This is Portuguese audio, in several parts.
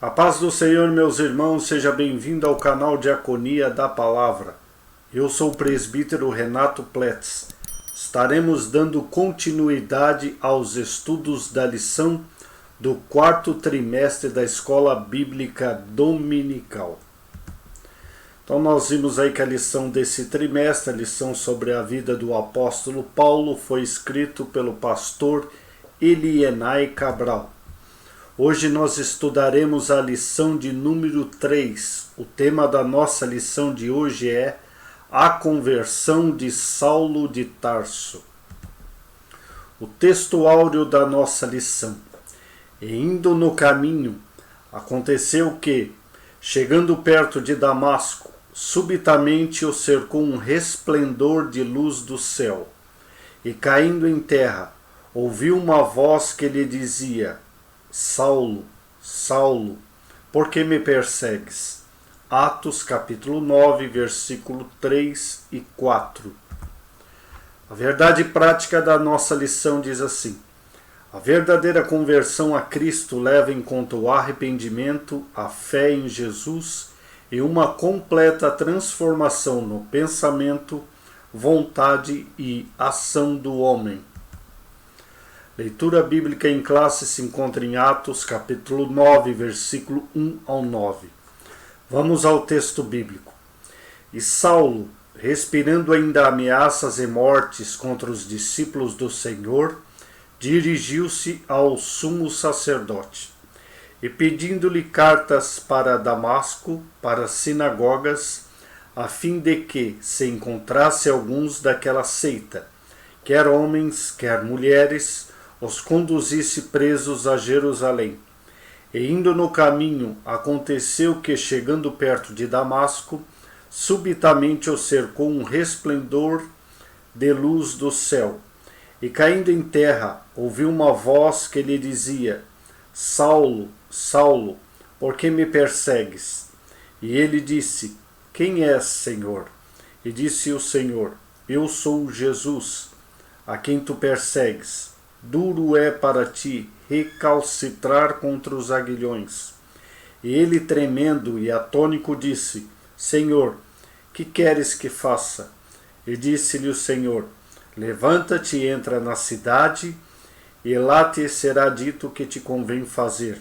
A paz do Senhor, meus irmãos, seja bem-vindo ao canal Diaconia da Palavra. Eu sou o presbítero Renato Pletz. Estaremos dando continuidade aos estudos da lição do quarto trimestre da Escola Bíblica Dominical. Então nós vimos aí que a lição desse trimestre, a lição sobre a vida do apóstolo Paulo, foi escrito pelo pastor Elienay Cabral. Hoje nós estudaremos a lição de número 3. O tema da nossa lição de hoje é a conversão de Saulo de Tarso. O texto áureo da nossa lição. E indo no caminho, aconteceu que, chegando perto de Damasco, subitamente o cercou um resplendor de luz do céu. E caindo em terra, ouviu uma voz que lhe dizia: Saulo, Saulo, por que me persegues? Atos capítulo 9, versículo 3 e 4. A verdade prática da nossa lição diz assim: a verdadeira conversão a Cristo leva em conta o arrependimento, a fé em Jesus e uma completa transformação no pensamento, vontade e ação do homem. Leitura bíblica em classe se encontra em Atos, capítulo 9, versículo 1 ao 9. Vamos ao texto bíblico. E Saulo, respirando ainda ameaças e mortes contra os discípulos do Senhor, dirigiu-se ao sumo sacerdote, e pedindo-lhe cartas para Damasco, para as sinagogas, a fim de que se encontrasse alguns daquela seita, quer homens, quer mulheres, os conduzisse presos a Jerusalém. E indo no caminho, aconteceu que, chegando perto de Damasco, subitamente o cercou um resplendor de luz do céu. E caindo em terra, ouviu uma voz que lhe dizia: Saulo, Saulo, por que me persegues? E ele disse: Quem és, Senhor? E disse o Senhor: Eu sou Jesus, a quem tu persegues. Duro é para ti recalcitrar contra os aguilhões. E ele, tremendo e atônico, disse: Senhor, que queres que faça? E disse-lhe o Senhor: Levanta-te e entra na cidade, e lá te será dito o que te convém fazer.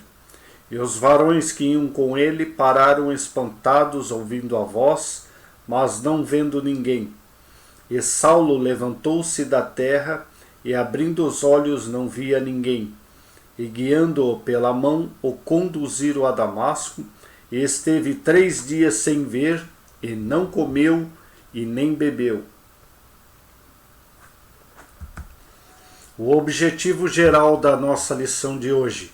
E os varões que iam com ele pararam espantados, ouvindo a voz, mas não vendo ninguém. E Saulo levantou-se da terra, e abrindo os olhos não via ninguém. E guiando-o pela mão, o conduziram a Damasco, e esteve 3 dias sem ver, e não comeu, e nem bebeu. O objetivo geral da nossa lição de hoje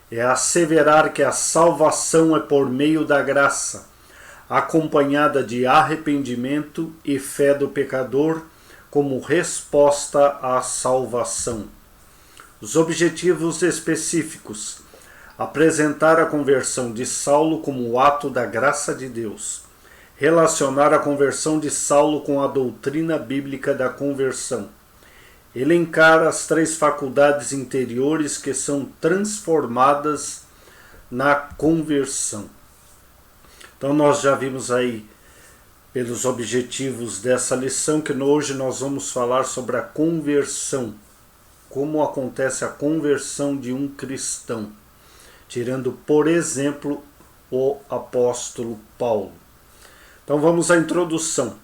é asseverar que a salvação é por meio da graça, acompanhada de arrependimento e fé do pecador, como resposta à salvação. Os objetivos específicos: apresentar a conversão de Saulo como o ato da graça de Deus, relacionar a conversão de Saulo com a doutrina bíblica da conversão, elencar as 3 faculdades interiores que são transformadas na conversão. Então nós já vimos aí pelos objetivos dessa lição, que hoje nós vamos falar sobre a conversão, como acontece a conversão de um cristão, tirando, por exemplo, o apóstolo Paulo. Então vamos à introdução.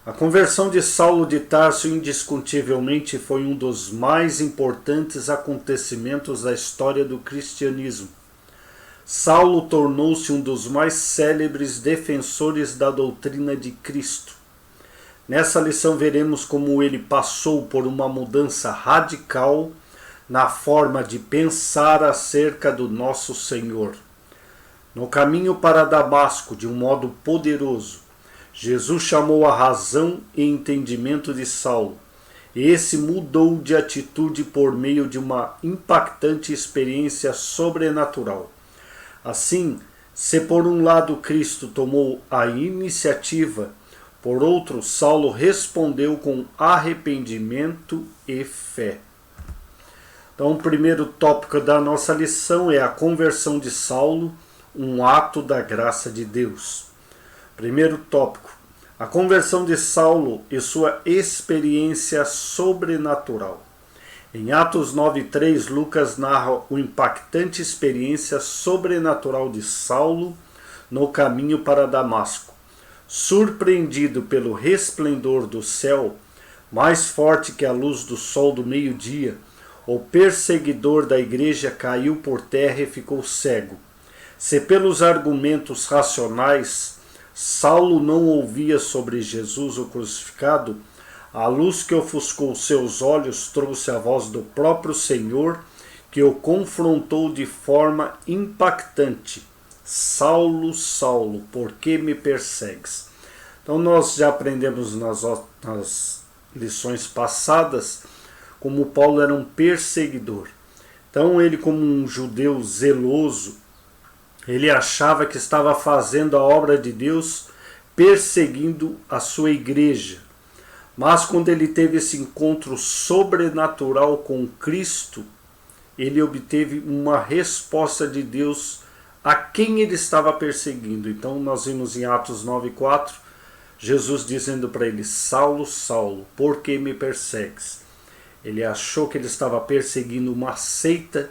A conversão de Saulo de Tarso indiscutivelmente foi um dos mais importantes acontecimentos da história do cristianismo. Saulo tornou-se um dos mais célebres defensores da doutrina de Cristo. Nessa lição veremos como ele passou por uma mudança radical na forma de pensar acerca do nosso Senhor. No caminho para Damasco, de um modo poderoso, Jesus chamou a razão e entendimento de Saulo, e esse mudou de atitude por meio de uma impactante experiência sobrenatural. Assim, se por um lado Cristo tomou a iniciativa, por outro, Saulo respondeu com arrependimento e fé. Então, o primeiro tópico da nossa lição é a conversão de Saulo, um ato da graça de Deus. Primeiro tópico: a conversão de Saulo e sua experiência sobrenatural. Em Atos 9:3, Lucas narra a impactante experiência sobrenatural de Saulo no caminho para Damasco. Surpreendido pelo resplendor do céu, mais forte que a luz do sol do meio-dia, o perseguidor da igreja caiu por terra e ficou cego. Se pelos argumentos racionais Saulo não ouvia sobre Jesus o crucificado, a luz que ofuscou seus olhos trouxe a voz do próprio Senhor, que o confrontou de forma impactante. Saulo, Saulo, por que me persegues? Então nós já aprendemos nas lições passadas como Paulo era um perseguidor. Então ele, como um judeu zeloso, ele achava que estava fazendo a obra de Deus, perseguindo a sua igreja. Mas quando ele teve esse encontro sobrenatural com Cristo, ele obteve uma resposta de Deus a quem ele estava perseguindo. Então nós vimos em Atos 9:4, Jesus dizendo para ele: Saulo, Saulo, por que me persegues? Ele achou que ele estava perseguindo uma seita,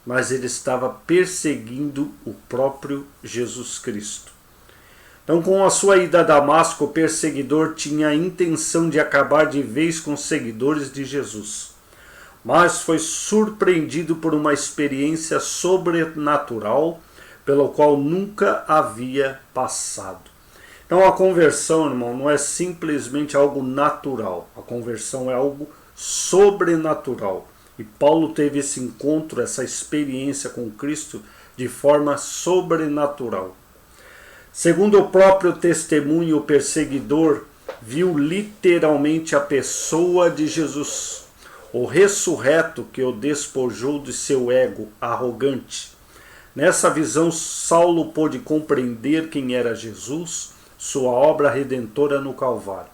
mas ele estava perseguindo o próprio Jesus Cristo. Então, com a sua ida a Damasco, o perseguidor tinha a intenção de acabar de vez com os seguidores de Jesus, mas foi surpreendido por uma experiência sobrenatural pelo qual nunca havia passado. Então, a conversão, irmão, não é simplesmente algo natural, a conversão é algo sobrenatural. E Paulo teve esse encontro, essa experiência com Cristo de forma sobrenatural. Segundo o próprio testemunho, o perseguidor viu literalmente a pessoa de Jesus, o ressurreto que o despojou de seu ego arrogante. Nessa visão, Saulo pôde compreender quem era Jesus, sua obra redentora no Calvário.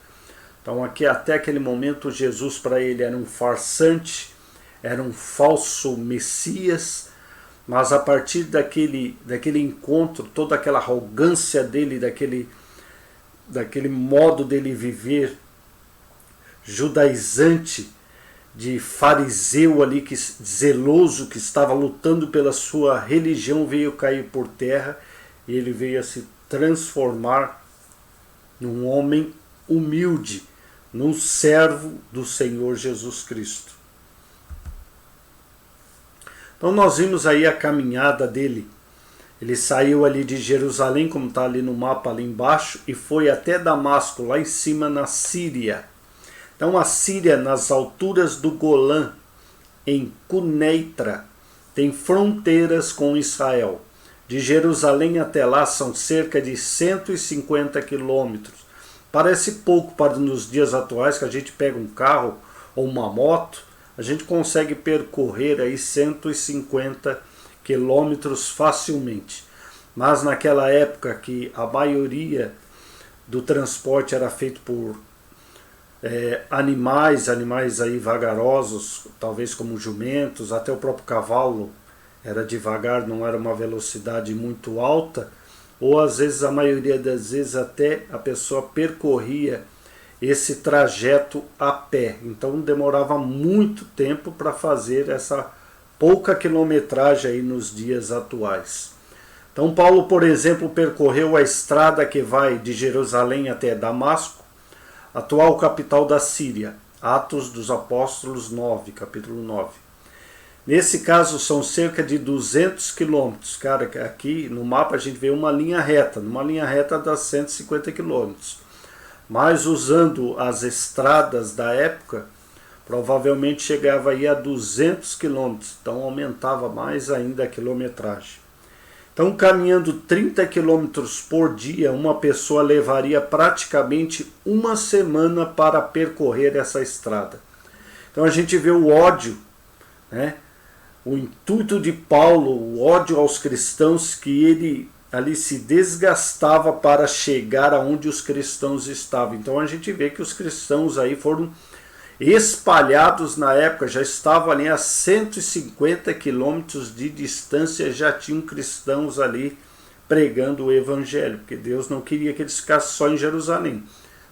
Então aqui, até aquele momento, Jesus para ele era um farsante, era um falso Messias, mas a partir daquele encontro, toda aquela arrogância dele, daquele modo dele viver judaizante, de fariseu ali, zeloso, que estava lutando pela sua religião, veio cair por terra e ele veio a se transformar num homem humilde, num servo do Senhor Jesus Cristo. Então nós vimos aí a caminhada dele. Ele saiu ali de Jerusalém, como está ali no mapa ali embaixo, e foi até Damasco, lá em cima na Síria. Então a Síria, nas alturas do Golã, em Cuneitra, tem fronteiras com Israel. De Jerusalém até lá são cerca de 150 quilômetros. Parece pouco para nos dias atuais, que a gente pega um carro ou uma moto, a gente consegue percorrer aí 150 quilômetros facilmente. Mas naquela época que a maioria do transporte era feito por animais aí vagarosos, talvez como jumentos, até o próprio cavalo era devagar, não era uma velocidade muito alta, ou às vezes, a maioria das vezes, até a pessoa percorria esse trajeto a pé. Então demorava muito tempo para fazer essa pouca quilometragem aí nos dias atuais. Então Paulo, por exemplo, percorreu a estrada que vai de Jerusalém até Damasco, atual capital da Síria. Atos dos Apóstolos 9, capítulo 9. Nesse caso são cerca de 200 quilômetros. Cara, aqui no mapa a gente vê uma linha reta. Numa linha reta dá 150 quilômetros. Mas usando as estradas da época, provavelmente chegava aí a 200 quilômetros. Então aumentava mais ainda a quilometragem. Então, caminhando 30 quilômetros por dia, uma pessoa levaria praticamente uma semana para percorrer essa estrada. Então a gente vê o ódio, né? O intuito de Paulo, o ódio aos cristãos, que ele ali se desgastava para chegar aonde os cristãos estavam. Então a gente vê que os cristãos aí foram espalhados na época, já estavam ali a 150 quilômetros de distância, já tinham cristãos ali pregando o evangelho, porque Deus não queria que eles ficassem só em Jerusalém.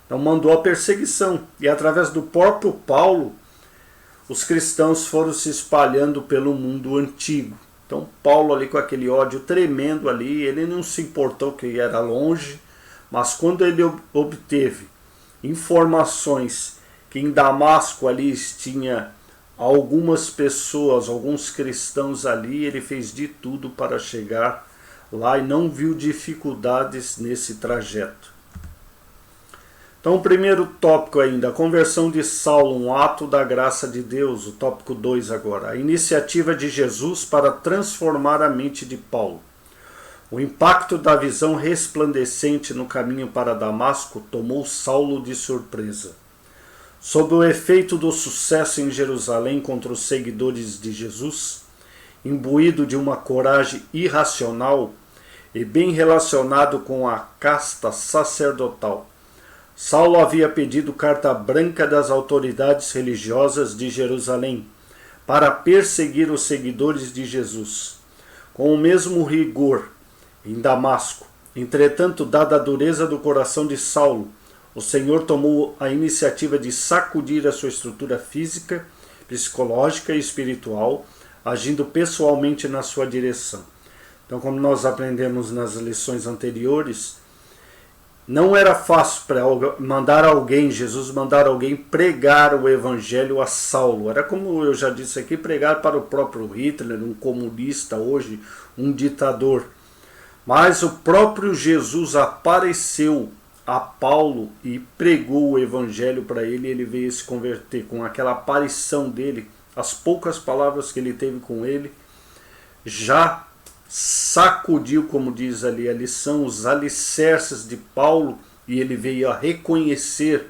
Então mandou a perseguição, e através do próprio Paulo, os cristãos foram se espalhando pelo mundo antigo. Então Paulo ali com aquele ódio tremendo ali, ele não se importou que era longe, mas quando ele obteve informações que em Damasco ali tinha algumas pessoas, alguns cristãos ali, ele fez de tudo para chegar lá e não viu dificuldades nesse trajeto. Então, o primeiro tópico ainda, a conversão de Saulo, um ato da graça de Deus, o tópico 2 agora, a iniciativa de Jesus para transformar a mente de Paulo. O impacto da visão resplandecente no caminho para Damasco tomou Saulo de surpresa. Sob o efeito do sucesso em Jerusalém contra os seguidores de Jesus, imbuído de uma coragem irracional e bem relacionado com a casta sacerdotal, Saulo havia pedido carta branca das autoridades religiosas de Jerusalém para perseguir os seguidores de Jesus, com o mesmo rigor em Damasco. Entretanto, dada a dureza do coração de Saulo, o Senhor tomou a iniciativa de sacudir a sua estrutura física, psicológica e espiritual, agindo pessoalmente na sua direção. Então, como nós aprendemos nas lições anteriores, não era fácil para Jesus mandar alguém pregar o evangelho a Saulo. Era como eu já disse aqui, pregar para o próprio Hitler, um comunista hoje, um ditador. Mas o próprio Jesus apareceu a Paulo e pregou o evangelho para ele, e ele veio se converter. Com aquela aparição dele, as poucas palavras que ele teve com ele, já sacudiu, como diz ali a lição, os alicerces de Paulo, e ele veio a reconhecer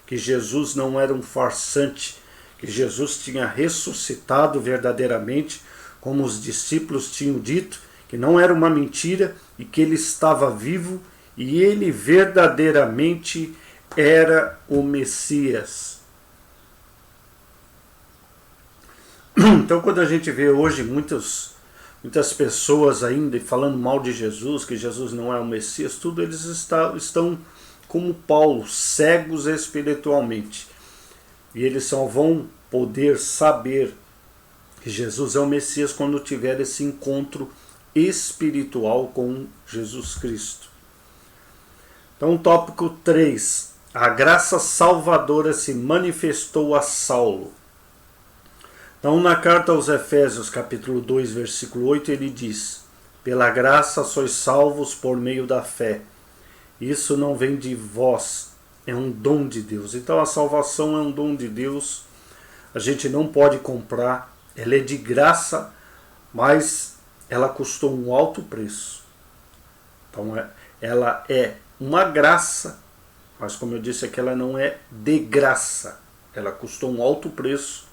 que Jesus não era um farsante, que Jesus tinha ressuscitado verdadeiramente, como os discípulos tinham dito, que não era uma mentira e que ele estava vivo e ele verdadeiramente era o Messias. Então, quando a gente vê hoje muitas pessoas ainda falando mal de Jesus, que Jesus não é o Messias, tudo eles estão como Paulo, cegos espiritualmente. E eles só vão poder saber que Jesus é o Messias quando tiver esse encontro espiritual com Jesus Cristo. Então, tópico 3. A graça salvadora se manifestou a Saulo. Então, na carta aos Efésios, capítulo 2, versículo 8, ele diz: pela graça sois salvos por meio da fé. Isso não vem de vós, é um dom de Deus. Então, a salvação é um dom de Deus. A gente não pode comprar. Ela é de graça, mas ela custou um alto preço. Então, ela é uma graça, mas como eu disse aqui, ela não é de graça. Ela custou um alto preço,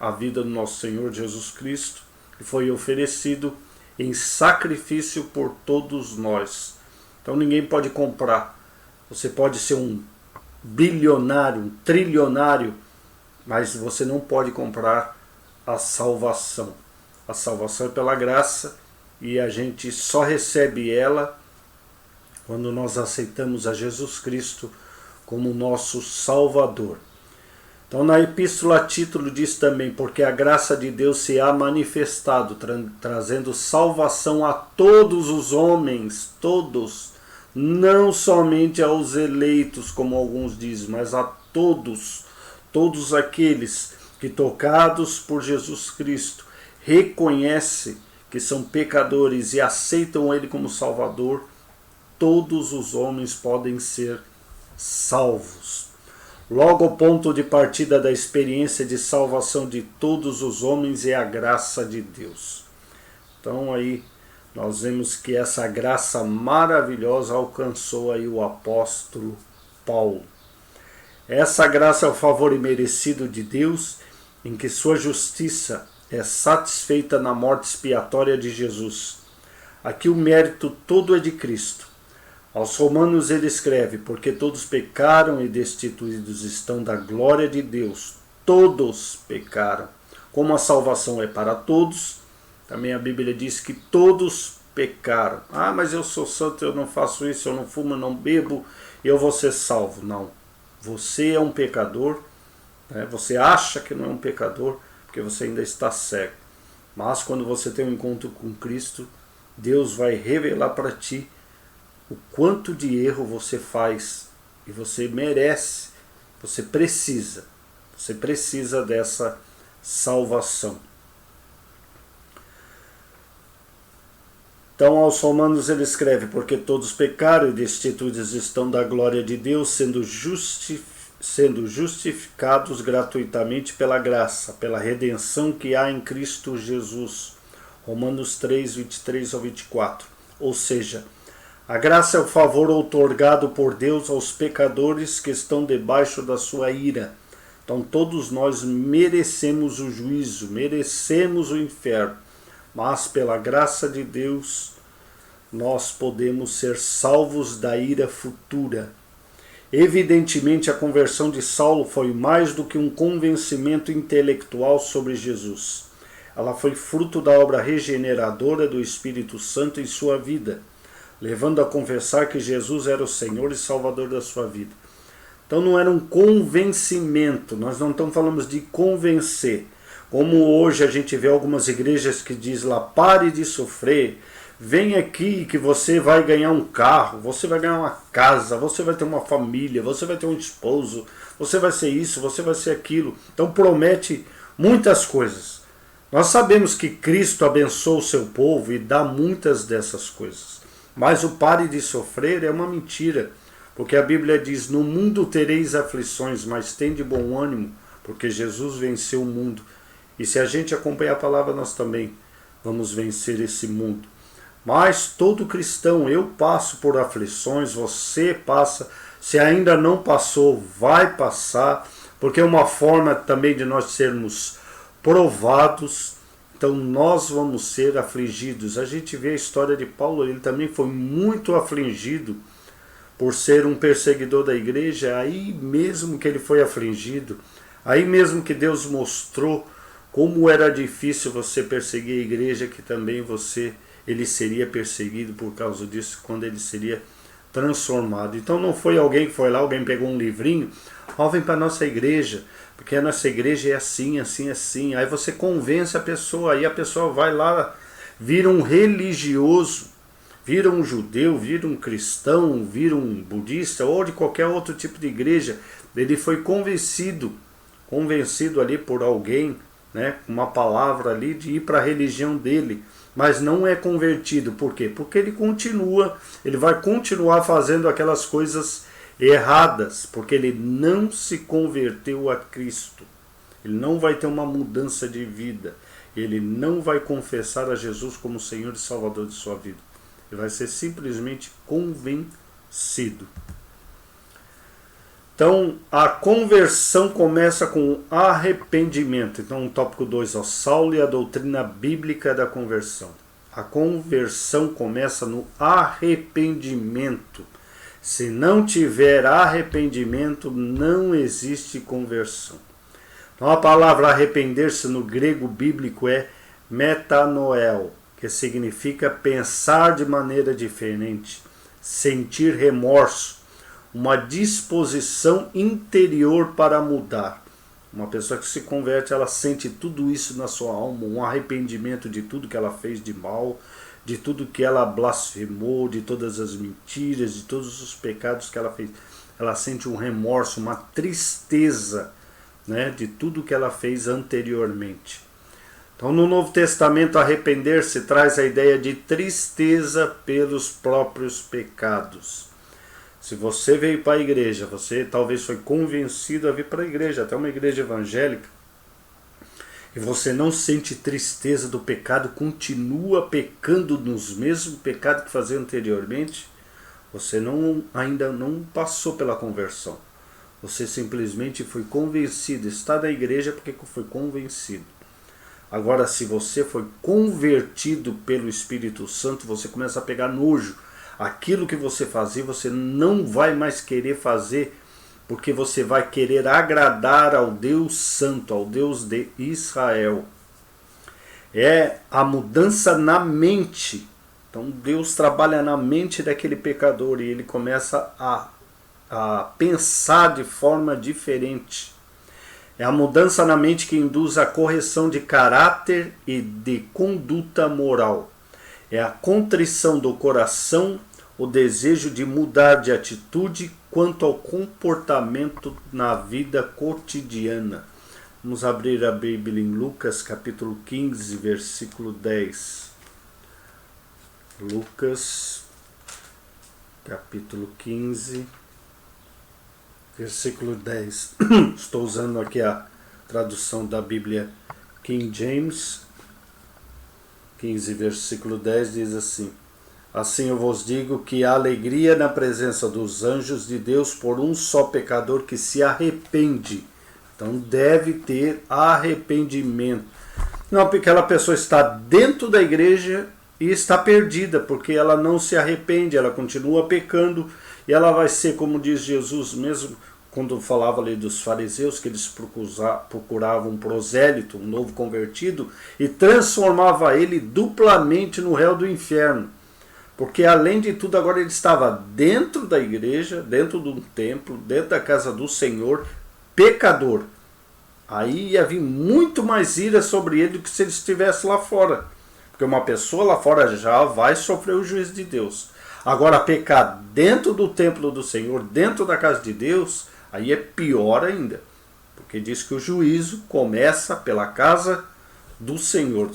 a vida do nosso Senhor Jesus Cristo, que foi oferecido em sacrifício por todos nós. Então ninguém pode comprar. Você pode ser um bilionário, um trilionário, mas você não pode comprar a salvação. A salvação é pela graça e a gente só recebe ela quando nós aceitamos a Jesus Cristo como nosso Salvador. Então, na Epístola a Título diz também: porque a graça de Deus se há manifestado, trazendo salvação a todos os homens, todos, não somente aos eleitos, como alguns dizem, mas a todos, todos aqueles que, tocados por Jesus Cristo, reconhecem que são pecadores e aceitam Ele como Salvador. Todos os homens podem ser salvos. Logo, o ponto de partida da experiência de salvação de todos os homens é a graça de Deus. Então aí nós vemos que essa graça maravilhosa alcançou aí o apóstolo Paulo. Essa graça é o favor imerecido de Deus, em que sua justiça é satisfeita na morte expiatória de Jesus. Aqui o mérito todo é de Cristo. Aos Romanos ele escreve: porque todos pecaram e destituídos estão da glória de Deus. Todos pecaram. Como a salvação é para todos, também a Bíblia diz que todos pecaram. Ah, mas eu sou santo, eu não faço isso, eu não fumo, eu não bebo, eu vou ser salvo. Não. Você é um pecador, né? Você acha que não é um pecador, porque você ainda está cego. Mas quando você tem um encontro com Cristo, Deus vai revelar para ti o quanto de erro você faz. E você merece, você precisa dessa salvação. Então aos Romanos ele escreve: porque todos pecaram e destituídos estão da glória de Deus, sendo justificados gratuitamente pela graça, pela redenção que há em Cristo Jesus. Romanos 3, 23 ao 24. Ou seja, a graça é o favor outorgado por Deus aos pecadores que estão debaixo da sua ira. Então todos nós merecemos o juízo, merecemos o inferno, mas pela graça de Deus nós podemos ser salvos da ira futura. Evidentemente, a conversão de Saulo foi mais do que um convencimento intelectual sobre Jesus. Ela foi fruto da obra regeneradora do Espírito Santo em sua vida, levando a confessar que Jesus era o Senhor e Salvador da sua vida. Então não era um convencimento, nós não estamos falando de convencer. Como hoje a gente vê algumas igrejas que diz lá: pare de sofrer, vem aqui que você vai ganhar um carro, você vai ganhar uma casa, você vai ter uma família, você vai ter um esposo, você vai ser isso, você vai ser aquilo. Então promete muitas coisas. Nós sabemos que Cristo abençoa o seu povo e dá muitas dessas coisas. Mas o pare de sofrer é uma mentira, porque a Bíblia diz: no mundo tereis aflições, mas tende bom ânimo, porque Jesus venceu o mundo. E se a gente acompanhar a palavra, nós também vamos vencer esse mundo. Mas todo cristão, eu passo por aflições, você passa, se ainda não passou, vai passar, porque é uma forma também de nós sermos provados. Então nós vamos ser afligidos. A gente vê a história de Paulo, ele também foi muito afligido por ser um perseguidor da igreja. Aí mesmo que ele foi afligido, aí mesmo que Deus mostrou como era difícil você perseguir a igreja, que também ele seria perseguido por causa disso, quando ele seria transformado. Então não foi alguém que foi lá, alguém pegou um livrinho: ó, vem para a nossa igreja, porque a nossa igreja é assim, assim, assim. Aí você convence a pessoa, aí a pessoa vai lá, vira um religioso, vira um judeu, vira um cristão, vira um budista, ou de qualquer outro tipo de igreja. Ele foi convencido ali por alguém, né, uma palavra ali, de ir para a religião dele, mas não é convertido. Por quê? Porque ele vai continuar fazendo aquelas coisas erradas, porque ele não se converteu a Cristo. Ele não vai ter uma mudança de vida, ele não vai confessar a Jesus como Senhor e Salvador de sua vida. Ele vai ser simplesmente convencido. Então, a conversão começa com arrependimento. Então, tópico 2, Saulo e a doutrina bíblica da conversão. A conversão começa no arrependimento. Se não tiver arrependimento, não existe conversão. Então, a palavra arrepender-se no grego bíblico é metanoel, que significa pensar de maneira diferente, sentir remorso, uma disposição interior para mudar. Uma pessoa que se converte, ela sente tudo isso na sua alma, um arrependimento de tudo que ela fez de mal, de tudo que ela blasfemou, de todas as mentiras, de todos os pecados que ela fez. Ela sente um remorso, uma tristeza, né, de tudo que ela fez anteriormente. Então, no Novo Testamento, arrepender-se traz a ideia de tristeza pelos próprios pecados. Se você veio para a igreja, você talvez foi convencido a vir para a igreja, até uma igreja evangélica, e você não sente tristeza do pecado, continua pecando nos mesmos pecados que fazia anteriormente, você ainda não passou pela conversão. Você simplesmente foi convencido, está na igreja porque foi convencido. Agora, se você foi convertido pelo Espírito Santo, você começa a pegar nojo. Aquilo que você fazia, você não vai mais querer fazer, porque você vai querer agradar ao Deus Santo, ao Deus de Israel. É a mudança na mente. Então Deus trabalha na mente daquele pecador e ele começa a pensar de forma diferente. É a mudança na mente que induz a correção de caráter e de conduta moral. É a contrição do coração, o desejo de mudar de atitude quanto ao comportamento na vida cotidiana. Vamos abrir a Bíblia em Lucas capítulo 15, versículo 10. Lucas capítulo 15, versículo 10. Estou usando aqui a tradução da Bíblia King James. 15, versículo 10 diz assim: Assim eu vos digo que há alegria na presença dos anjos de Deus por um só pecador que se arrepende. Então deve ter arrependimento. Não, porque aquela pessoa está dentro da igreja e está perdida, porque ela não se arrepende, ela continua pecando, e ela vai ser, como diz Jesus mesmo, quando falava ali dos fariseus, que eles procuravam um prosélito, um novo convertido, e transformava ele duplamente no réu do inferno. Porque além de tudo, agora ele estava dentro da igreja, dentro de um templo, dentro da casa do Senhor, pecador. Aí ia vir muito mais ira sobre ele do que se ele estivesse lá fora. Porque uma pessoa lá fora já vai sofrer o juízo de Deus. Agora, pecar dentro do templo do Senhor, dentro da casa de Deus, aí é pior ainda. Porque diz que o juízo começa pela casa do Senhor.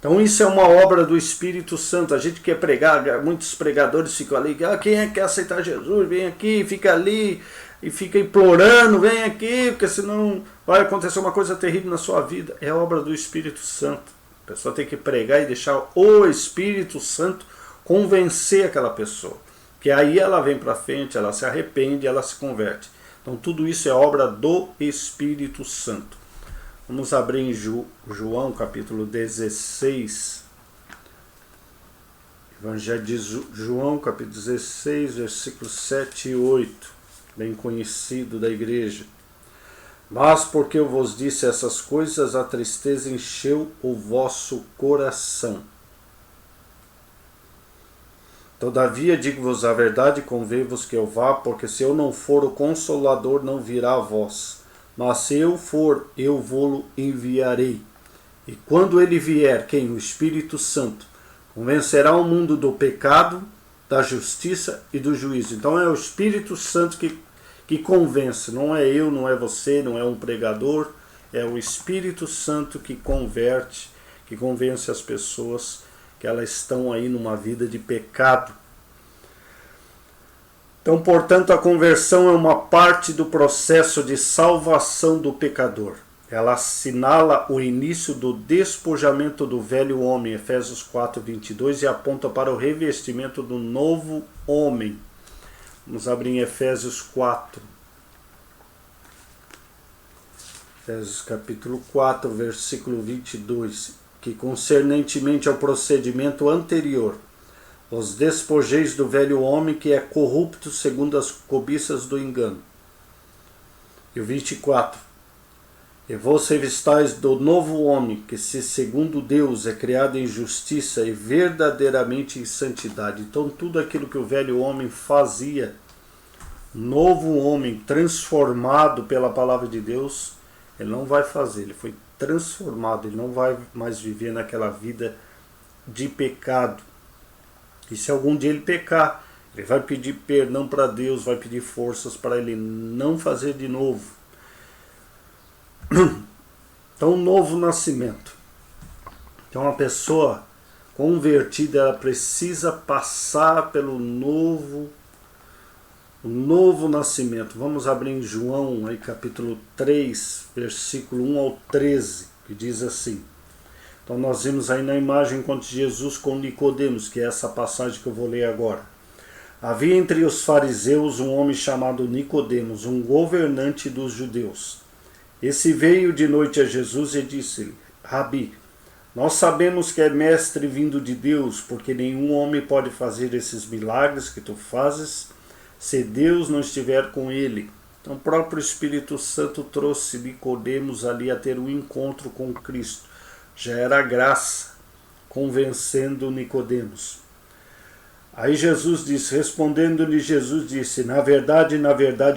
Então isso é uma obra do Espírito Santo. A gente quer pregar, muitos pregadores ficam ali, quem é que quer aceitar Jesus? Vem aqui, fica ali e fica implorando, vem aqui, porque senão vai acontecer uma coisa terrível na sua vida. É obra do Espírito Santo. A pessoa tem que pregar e deixar o Espírito Santo convencer aquela pessoa. Que aí ela vem para frente, ela se arrepende, ela se converte. Então tudo isso é obra do Espírito Santo. Vamos abrir em João capítulo 16. Evangelho de João capítulo 16, versículos 7 e 8. Bem conhecido da igreja. Mas porque eu vos disse essas coisas, a tristeza encheu o vosso coração. Todavia digo-vos a verdade, convém-vos que eu vá, porque se eu não for, o Consolador não virá a vós. Mas se eu for, eu vou-lo enviarei. E quando ele vier, quem? O Espírito Santo, convencerá o mundo do pecado, da justiça e do juízo. Então é o Espírito Santo que convence, não é eu, não é você, não é um pregador, é o Espírito Santo que converte, que convence as pessoas que elas estão aí numa vida de pecado. Então, portanto, a conversão é uma parte do processo de salvação do pecador. Ela assinala o início do despojamento do velho homem, Efésios 4, 22, e aponta para o revestimento do novo homem. Vamos abrir em Efésios 4. Efésios capítulo 4, versículo 22. Que concernentemente ao procedimento anterior, os despojeis do velho homem que é corrupto segundo as cobiças do engano. E o 24. E vos revistais do novo homem, que se segundo Deus é criado em justiça e verdadeiramente em santidade. Então tudo aquilo que o velho homem fazia, novo homem transformado pela palavra de Deus, ele não vai fazer, ele foi transformado, ele não vai mais viver naquela vida de pecado. E se algum dia ele pecar, ele vai pedir perdão para Deus, vai pedir forças para ele não fazer de novo. Então, novo nascimento. Então, a pessoa convertida, ela precisa passar pelo novo nascimento. Vamos abrir em João, aí, capítulo 3, versículo 1 ao 13, que diz assim. Então nós vimos aí na imagem enquanto Jesus com Nicodemos, que é essa passagem que eu vou ler agora. Havia entre os fariseus um homem chamado Nicodemos, um governante dos judeus. Esse veio de noite a Jesus e disse-lhe: Rabi, nós sabemos que é mestre vindo de Deus, porque nenhum homem pode fazer esses milagres que tu fazes, se Deus não estiver com ele. Então o próprio Espírito Santo trouxe Nicodemos ali a ter um encontro com Cristo. Já era graça, convencendo Nicodemos. Aí Jesus disse, respondendo-lhe Jesus disse, na verdade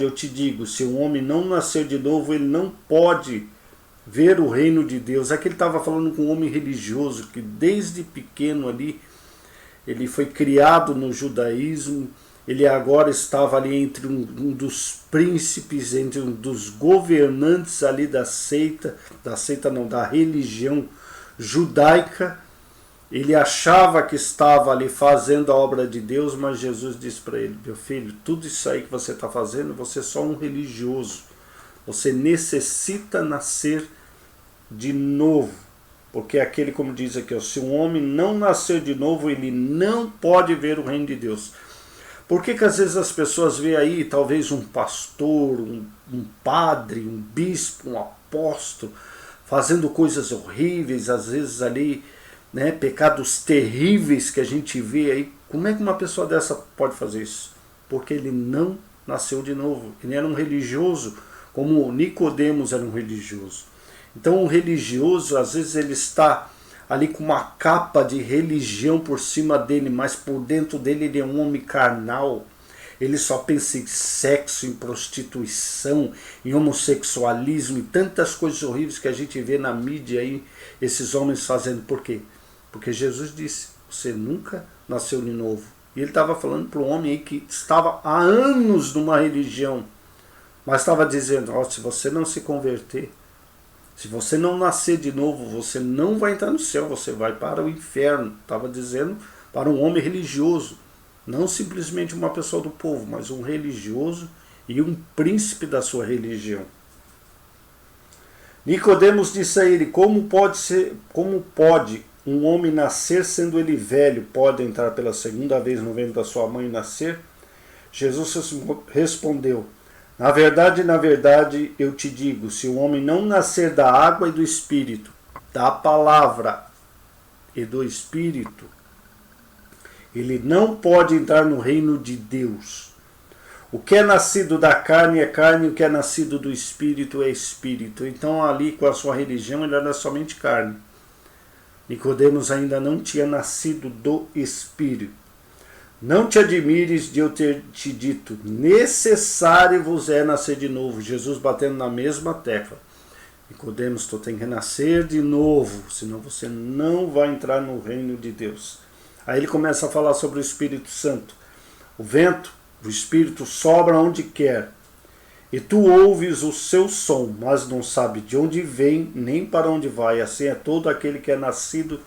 eu te digo, se um homem não nascer de novo, ele não pode ver o reino de Deus. Aqui ele estava falando com um homem religioso, que desde pequeno ali, ele foi criado no judaísmo, ele agora estava ali entre um dos príncipes, entre um dos governantes ali da religião judaica. Ele achava que estava ali fazendo a obra de Deus, mas Jesus disse para ele, meu filho, tudo isso aí que você está fazendo, você é só um religioso. Você necessita nascer de novo. Porque aquele, como diz aqui, se um homem não nascer de novo, ele não pode ver o reino de Deus. Por que às vezes as pessoas veem aí, talvez um pastor, um padre, um bispo, um apóstolo, fazendo coisas horríveis, às vezes ali, né, pecados terríveis que a gente vê aí. Como é que uma pessoa dessa pode fazer isso? Porque ele não nasceu de novo. Ele era um religioso, como Nicodemos era um religioso. Então o religioso, às vezes ele está ali com uma capa de religião por cima dele, mas por dentro dele ele é um homem carnal. Ele só pensa em sexo, em prostituição, em homossexualismo e tantas coisas horríveis que a gente vê na mídia aí, esses homens fazendo. Por quê? Porque Jesus disse, você nunca nasceu de novo. E ele estava falando para um homem aí que estava há anos numa religião, mas estava dizendo, se você não se converter, se você não nascer de novo, você não vai entrar no céu, você vai para o inferno. Estava dizendo para um homem religioso, não simplesmente uma pessoa do povo, mas um religioso e um príncipe da sua religião. Nicodemos disse a ele, como pode um homem nascer sendo ele velho? Pode entrar pela segunda vez no ventre da sua mãe e nascer? Jesus respondeu, na verdade, eu te digo, se o homem não nascer da água e do Espírito, da palavra e do Espírito, ele não pode entrar no reino de Deus. O que é nascido da carne é carne, o que é nascido do Espírito é Espírito. Então ali com a sua religião ele era somente carne. Nicodemos ainda não tinha nascido do Espírito. Não te admires de eu ter te dito, necessário vos é nascer de novo. Jesus batendo na mesma tecla. Nicodemos, tu tem que nascer de novo, senão você não vai entrar no reino de Deus. Aí ele começa a falar sobre o Espírito Santo. O vento, o Espírito sopra onde quer, e tu ouves o seu som, mas não sabe de onde vem, nem para onde vai. Assim é todo aquele que é nascido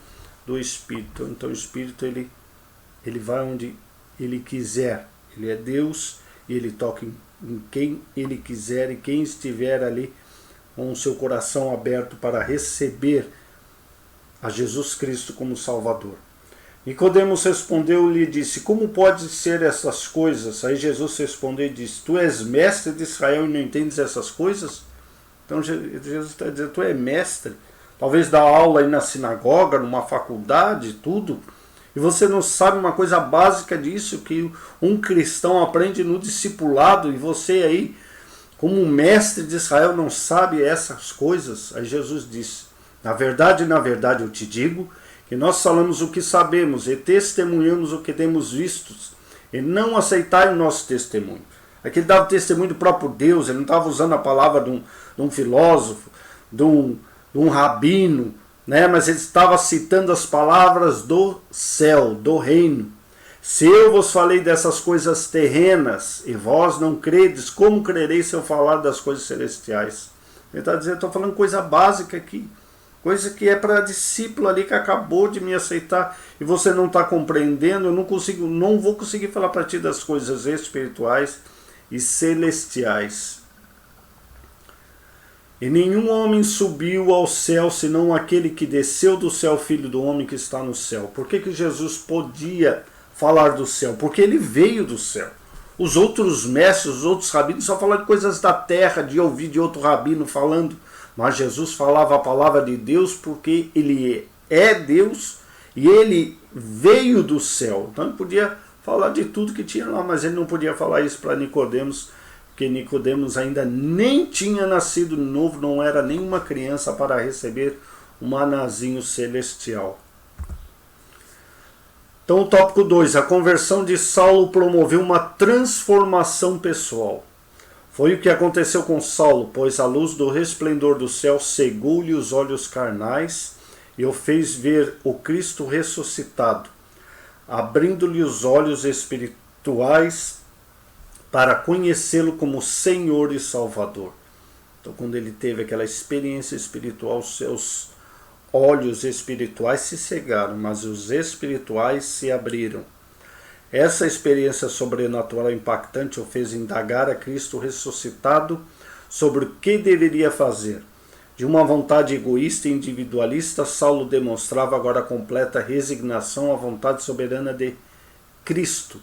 do Espírito. Então o Espírito, ele vai onde ele quiser. Ele é Deus e ele toca em quem ele quiser, e quem estiver ali com o seu coração aberto para receber a Jesus Cristo como Salvador. Nicodemos respondeu-lhe e disse, como pode ser essas coisas? Aí Jesus respondeu e disse, tu és mestre de Israel e não entendes essas coisas? Então Jesus está dizendo, tu é mestre, talvez dá aula aí na sinagoga, numa faculdade, tudo, e você não sabe uma coisa básica disso, que um cristão aprende no discipulado, e você aí, como mestre de Israel, não sabe essas coisas? Aí Jesus disse, na verdade, eu te digo, que nós falamos o que sabemos e testemunhamos o que temos vistos, e não aceitai o nosso testemunho. Aqui ele dava testemunho do próprio Deus, ele não estava usando a palavra de um filósofo, de um rabino, né? Mas ele estava citando as palavras do céu, do reino. Se eu vos falei dessas coisas terrenas e vós não credes, como crereis se eu falar das coisas celestiais? Ele está dizendo, estou falando coisa básica aqui. Coisa que é para discípulo ali que acabou de me aceitar e você não está compreendendo, eu não vou conseguir falar para ti das coisas espirituais e celestiais. E nenhum homem subiu ao céu, senão aquele que desceu do céu, Filho do homem que está no céu. Por que Jesus podia falar do céu? Porque ele veio do céu. Os outros mestres, os outros rabinos só falaram de coisas da terra, de ouvir de outro rabino falando. Mas Jesus falava a palavra de Deus porque ele é Deus e ele veio do céu. Então ele podia falar de tudo que tinha lá, mas ele não podia falar isso para Nicodemos, porque Nicodemos ainda nem tinha nascido novo, não era nenhuma criança para receber um manazinho celestial. Então, o tópico 2, a conversão de Saulo promoveu uma transformação pessoal. Foi o que aconteceu com Saulo, pois a luz do resplendor do céu cegou-lhe os olhos carnais e o fez ver o Cristo ressuscitado, abrindo-lhe os olhos espirituais para conhecê-lo como Senhor e Salvador. Então, quando ele teve aquela experiência espiritual, seus olhos espirituais se cegaram, mas os espirituais se abriram. Essa experiência sobrenatural impactante o fez indagar a Cristo ressuscitado sobre o que deveria fazer. De uma vontade egoísta e individualista, Saulo demonstrava agora completa resignação à vontade soberana de Cristo.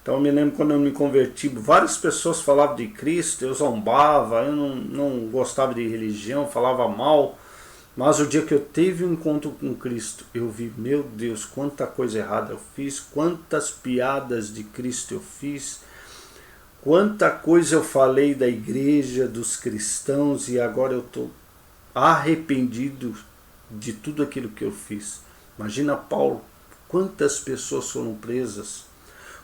Então eu me lembro quando eu me converti, várias pessoas falavam de Cristo, eu zombava, eu não gostava de religião, falava mal. Mas o dia que eu tive um encontro com Cristo, eu vi, meu Deus, quanta coisa errada eu fiz, quantas piadas de Cristo eu fiz, quanta coisa eu falei da igreja, dos cristãos, e agora eu estou arrependido de tudo aquilo que eu fiz. Imagina Paulo, quantas pessoas foram presas,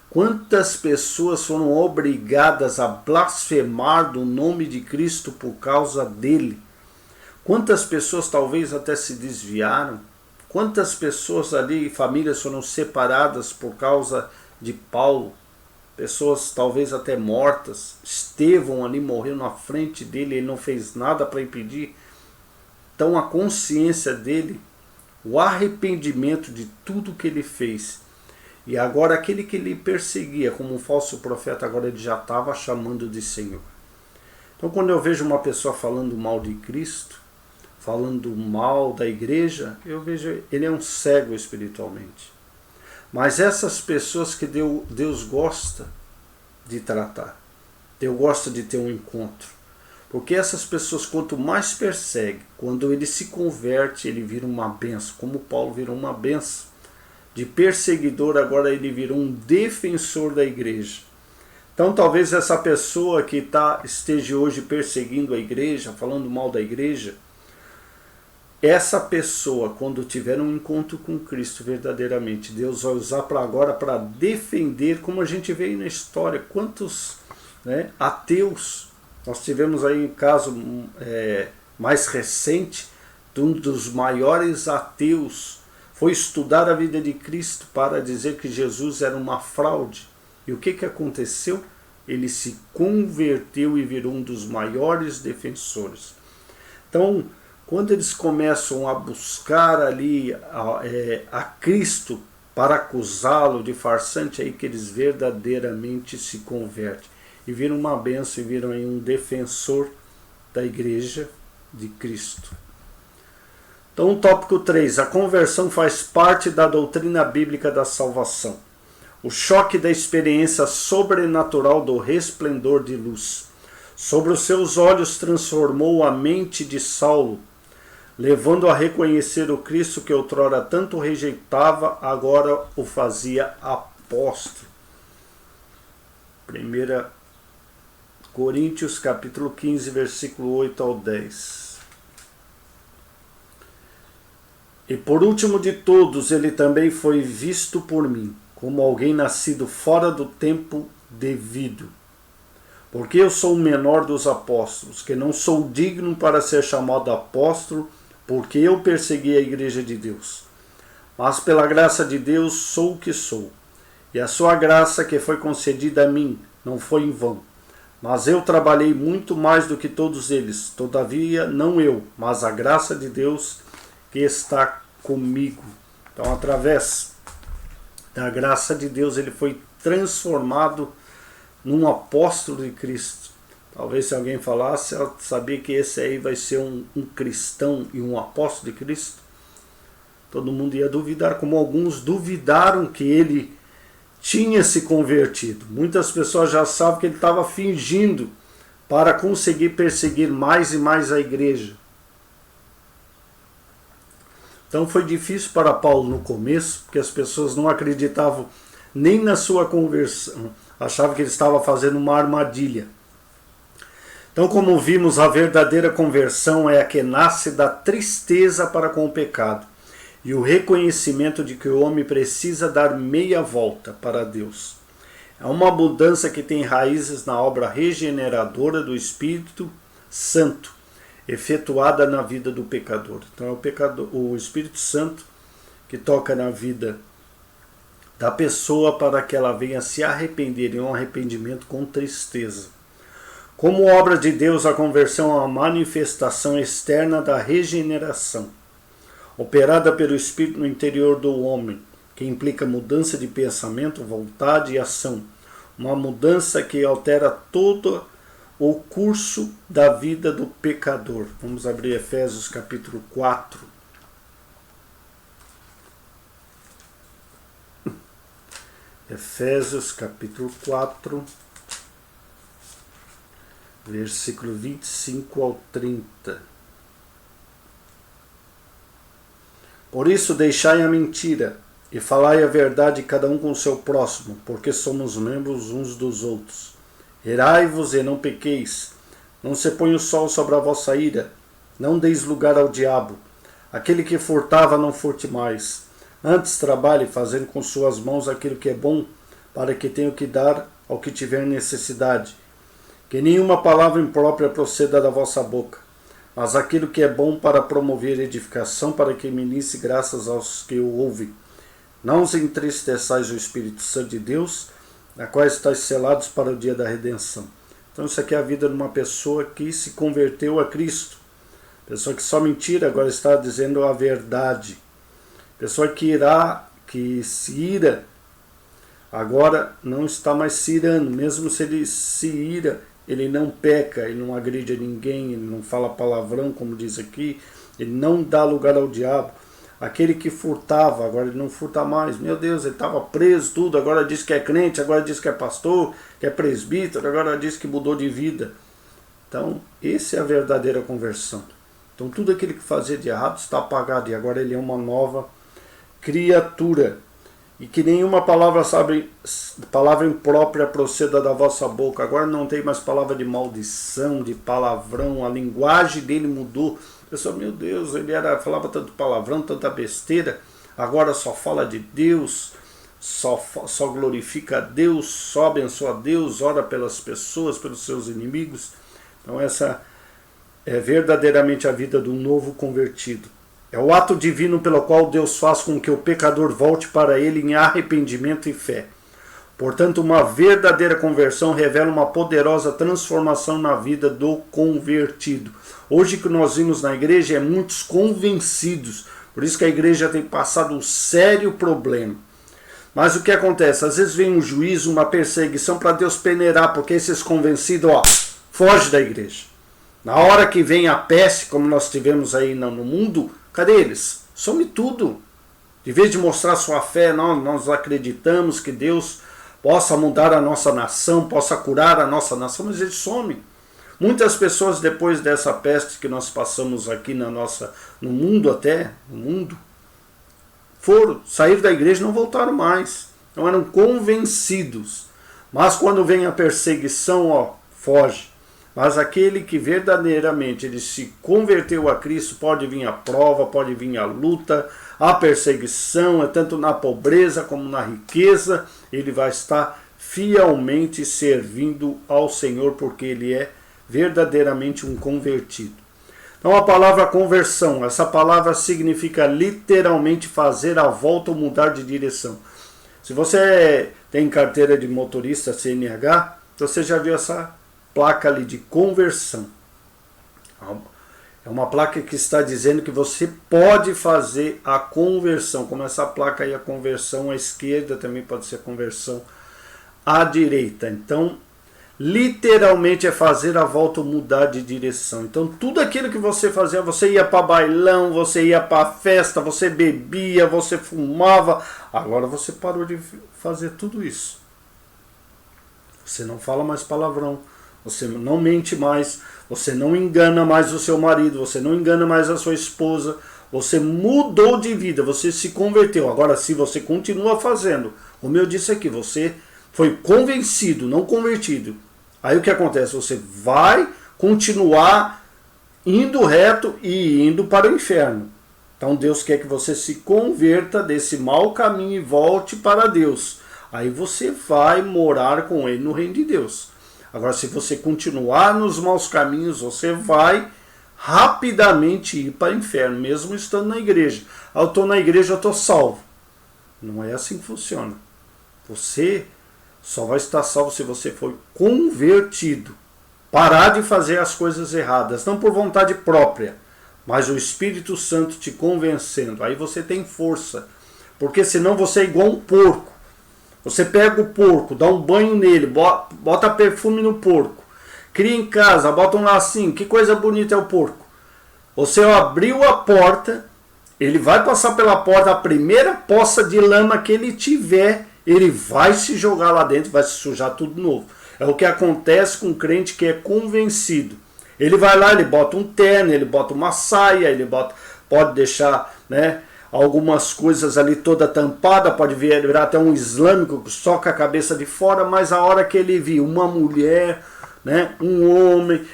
quantas pessoas foram obrigadas a blasfemar do nome de Cristo por causa dele. Quantas pessoas talvez até se desviaram, quantas pessoas ali, famílias foram separadas por causa de Paulo, pessoas talvez até mortas. Estevão ali morreu na frente dele, ele não fez nada para impedir. Então a consciência dele, o arrependimento de tudo que ele fez, e agora aquele que ele perseguia como um falso profeta, agora ele já estava chamando de Senhor. Então quando eu vejo uma pessoa falando mal de Cristo, falando mal da igreja, eu vejo ele é um cego espiritualmente. Mas essas pessoas que Deus gosta de tratar, Deus gosta de ter um encontro. Porque essas pessoas, quanto mais persegue, quando ele se converte, ele vira uma benção. Como Paulo virou uma benção. De perseguidor, agora ele virou um defensor da igreja. Então talvez essa pessoa que esteja hoje perseguindo a igreja, falando mal da igreja, essa pessoa, quando tiver um encontro com Cristo verdadeiramente, Deus vai usar agora para defender, como a gente vê aí na história, quantos ateus. Nós tivemos aí um caso mais recente de um dos maiores ateus, foi estudar a vida de Cristo para dizer que Jesus era uma fraude. E o que aconteceu? Ele se converteu e virou um dos maiores defensores. Então, quando eles começam a buscar ali a Cristo para acusá-lo de farsante, é aí que eles verdadeiramente se convertem. E viram uma bênção e viram aí um defensor da igreja de Cristo. Então, tópico 3. A conversão faz parte da doutrina bíblica da salvação. O choque da experiência sobrenatural do resplendor de luz sobre os seus olhos transformou a mente de Saulo, levando a reconhecer o Cristo que outrora tanto rejeitava, agora o fazia apóstolo. 1 Coríntios capítulo 15, versículo 8 ao 10. E por último de todos, ele também foi visto por mim, como alguém nascido fora do tempo devido. Porque eu sou o menor dos apóstolos, que não sou digno para ser chamado apóstolo, porque eu persegui a igreja de Deus. Mas pela graça de Deus sou o que sou. E a sua graça que foi concedida a mim não foi em vão. Mas eu trabalhei muito mais do que todos eles. Todavia, não eu, mas a graça de Deus que está comigo. Então, através da graça de Deus, ele foi transformado num apóstolo de Cristo. Talvez se alguém falasse, eu sabia que esse aí vai ser um cristão e um apóstolo de Cristo. Todo mundo ia duvidar, como alguns duvidaram que ele tinha se convertido. Muitas pessoas já sabem que ele estava fingindo para conseguir perseguir mais e mais a igreja. Então foi difícil para Paulo no começo, porque as pessoas não acreditavam nem na sua conversão, achavam que ele estava fazendo uma armadilha. Então, como vimos, a verdadeira conversão é a que nasce da tristeza para com o pecado e o reconhecimento de que o homem precisa dar meia volta para Deus. É uma mudança que tem raízes na obra regeneradora do Espírito Santo, efetuada na vida do pecador. Então é o Espírito Santo que toca na vida da pessoa para que ela venha se arrepender, em um arrependimento com tristeza. Como obra de Deus, a conversão é uma manifestação externa da regeneração, operada pelo Espírito no interior do homem, que implica mudança de pensamento, vontade e ação. Uma mudança que altera todo o curso da vida do pecador. Vamos abrir Efésios capítulo 4. Efésios capítulo 4, versículo 25 ao 30. Por isso deixai a mentira, e falai a verdade cada um com o seu próximo, porque somos membros uns dos outros. Irai-vos e não pequeis, não se ponha o sol sobre a vossa ira, não deis lugar ao diabo. Aquele que furtava, não furte mais. Antes trabalhe, fazendo com suas mãos aquilo que é bom, para que tenha o que dar ao que tiver necessidade. Que nenhuma palavra imprópria proceda da vossa boca, mas aquilo que é bom para promover edificação, para que ministre graças aos que o ouvem. Não os entristeçais o Espírito Santo de Deus, na qual estáis selados para o dia da redenção. Então isso aqui é a vida de uma pessoa que se converteu a Cristo. Pessoa que só mentira, agora está dizendo a verdade. Pessoa que se ira, agora não está mais se irando. Mesmo se ele se ira, ele não peca, ele não agride a ninguém, ele não fala palavrão, como diz aqui, ele não dá lugar ao diabo. Aquele que furtava, agora ele não furta mais. Meu Deus, ele estava preso, tudo, agora diz que é crente, agora diz que é pastor, que é presbítero, agora diz que mudou de vida. Então, essa é a verdadeira conversão. Então, tudo aquilo que fazia de errado está apagado e agora ele é uma nova criatura. E que nenhuma palavra imprópria proceda da vossa boca. Agora não tem mais palavra de maldição, de palavrão, a linguagem dele mudou. Pessoal, meu Deus, ele falava tanto palavrão, tanta besteira, agora só fala de Deus, só glorifica a Deus, só abençoa a Deus, ora pelas pessoas, pelos seus inimigos. Então essa é verdadeiramente a vida do novo convertido. É o ato divino pelo qual Deus faz com que o pecador volte para ele em arrependimento e fé. Portanto, uma verdadeira conversão revela uma poderosa transformação na vida do convertido. Hoje que nós vimos na igreja é muitos convencidos, por isso que a igreja tem passado um sério problema. Mas o que acontece? Às vezes vem um juízo, uma perseguição para Deus peneirar, porque esses convencidos, foge da igreja. Na hora que vem a peste, como nós tivemos aí no mundo, cadê eles? Some tudo. De vez de mostrar sua fé, nós acreditamos que Deus possa mudar a nossa nação, possa curar a nossa nação, mas ele some. Muitas pessoas depois dessa peste que nós passamos aqui no mundo, saíram da igreja e não voltaram mais. Não eram convencidos. Mas quando vem a perseguição, foge. Mas aquele que verdadeiramente ele se converteu a Cristo, pode vir a prova, pode vir a luta, a perseguição, tanto na pobreza como na riqueza, ele vai estar fielmente servindo ao Senhor, porque ele é verdadeiramente um convertido. Então a palavra conversão, essa palavra significa literalmente fazer a volta ou mudar de direção. Se você tem carteira de motorista CNH, você já viu essa placa ali de conversão. É uma placa que está dizendo que você pode fazer a conversão, como essa placa aí, a conversão à esquerda, também pode ser a conversão à direita. Então, literalmente é fazer a volta ou mudar de direção. Então, tudo aquilo que você fazia, você ia para bailão, você ia para festa, você bebia, você fumava, agora você parou de fazer tudo isso. Você não fala mais palavrão, você não mente mais, você não engana mais o seu marido, você não engana mais a sua esposa, você mudou de vida, você se converteu. Agora, se você continua fazendo, como eu disse aqui, você foi convencido, não convertido. Aí o que acontece? Você vai continuar indo reto e indo para o inferno. Então Deus quer que você se converta desse mau caminho e volte para Deus. Aí você vai morar com Ele no reino de Deus. Agora, se você continuar nos maus caminhos, você vai rapidamente ir para o inferno, mesmo estando na igreja. Eu estou na igreja, eu estou salvo. Não é assim que funciona. Você só vai estar salvo se você for convertido. Parar de fazer as coisas erradas, não por vontade própria, mas o Espírito Santo te convencendo. Aí você tem força, porque senão você é igual um porco. Você pega o porco, dá um banho nele, bota perfume no porco, cria em casa, bota um lacinho, que coisa bonita é o porco. Você abriu a porta, ele vai passar pela porta, a primeira poça de lama que ele tiver, ele vai se jogar lá dentro, vai se sujar tudo novo. É o que acontece com um crente que é convencido. Ele vai lá, ele bota um terno, ele bota uma saia, pode deixar, né, algumas coisas ali toda tampada, pode virar até um islâmico só com a cabeça de fora, mas a hora que ele viu uma mulher, né, um homem,